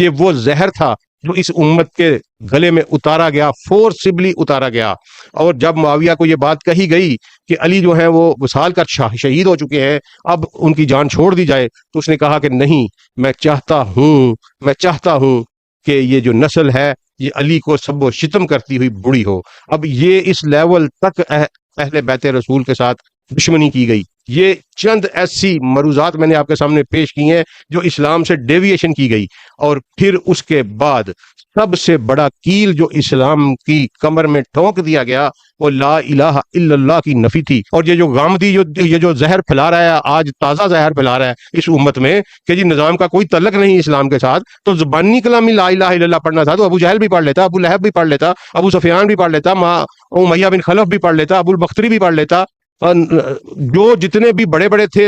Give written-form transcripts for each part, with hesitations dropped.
یہ وہ زہر تھا جو اس امت کے گلے میں اتارا گیا، فورسبلی اتارا گیا۔ اور جب معاویہ کو یہ بات کہی گئی کہ علی جو ہیں وہ وصال کر شہید ہو چکے ہیں، اب ان کی جان چھوڑ دی جائے، تو اس نے کہا کہ نہیں، میں چاہتا ہوں کہ یہ جو نسل ہے یہ علی کو سب و شتم کرتی ہوئی بڑی ہو۔ اب یہ اس لیول تک اہل بیت رسول کے ساتھ دشمنی کی گئی۔ یہ چند ایسی مروزات میں نے آپ کے سامنے پیش کی ہیں جو اسلام سے ڈیویشن کی گئی، اور پھر اس کے بعد سب سے بڑا کیل جو اسلام کی کمر میں ٹھونک دیا گیا وہ لا الہ الا اللہ کی نفی تھی۔ اور یہ جو غامدی یہ جو زہر پھیلا رہا ہے، آج تازہ زہر پھیلا رہا ہے اس امت میں کہ جی نظام کا کوئی تعلق نہیں اسلام کے ساتھ، تو زبانی کلامی لا الہ الا اللہ پڑھنا تھا تو ابو جہل بھی پڑھ لیتا، ابو لہب بھی پڑھ لیتا، ابو سفیان بھی پڑھ لیتا، امیہ بن خلف بھی پڑھ لیتا، ابو البختری بھی پڑھ لیتا، جو جتنے بھی بڑے بڑے تھے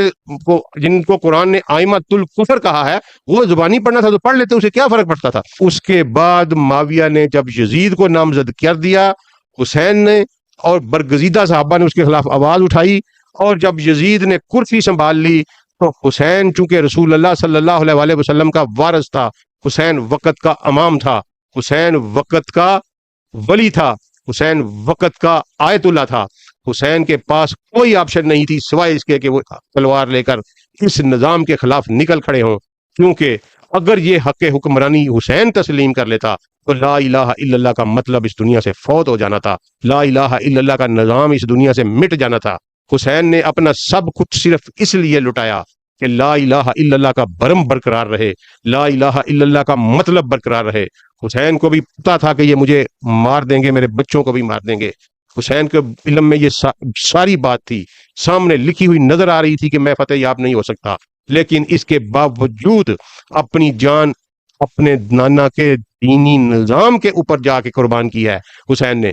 جن کو قرآن نے آئمۃ الکفر کہا ہے، وہ زبانی پڑھنا تھا تو پڑھ لیتے، اسے کیا فرق پڑتا تھا۔ اس کے بعد معاویہ نے جب یزید کو نامزد کر دیا حسین نے، اور برگزیدہ صحابہ نے اس کے خلاف آواز اٹھائی، اور جب یزید نے کرسی سنبھال لی تو حسین چونکہ رسول اللہ صلی اللہ علیہ وآلہ وسلم کا وارث تھا، حسین وقت کا امام تھا، حسین وقت کا ولی تھا، حسین وقت کا آیت اللہ تھا، حسین کے پاس کوئی آپشن نہیں تھی سوائے اس کے کہ وہ تلوار لے کر اس نظام کے خلاف نکل کھڑے ہوں، کیونکہ اگر یہ حق حکمرانی حسین تسلیم کر لیتا تو لا الہ الا اللہ کا مطلب اس دنیا سے فوت ہو جانا تھا، لا الہ الا اللہ کا نظام اس دنیا سے مٹ جانا تھا۔ حسین نے اپنا سب کچھ صرف اس لیے لٹایا کہ لا الہ الا اللہ کا برم برقرار رہے، لا الہ الا اللہ کا مطلب برقرار رہے۔ حسین کو بھی پتا تھا کہ یہ مجھے مار دیں گے، میرے بچوں کو بھی مار دیں گے، حسین کے علم میں یہ ساری بات تھی، سامنے لکھی ہوئی نظر آ رہی تھی کہ میں فتح یاب نہیں ہو سکتا، لیکن اس کے باوجود اپنی جان اپنے نانا کے دینی نظام کے اوپر جا کے قربان کی ہے حسین نے۔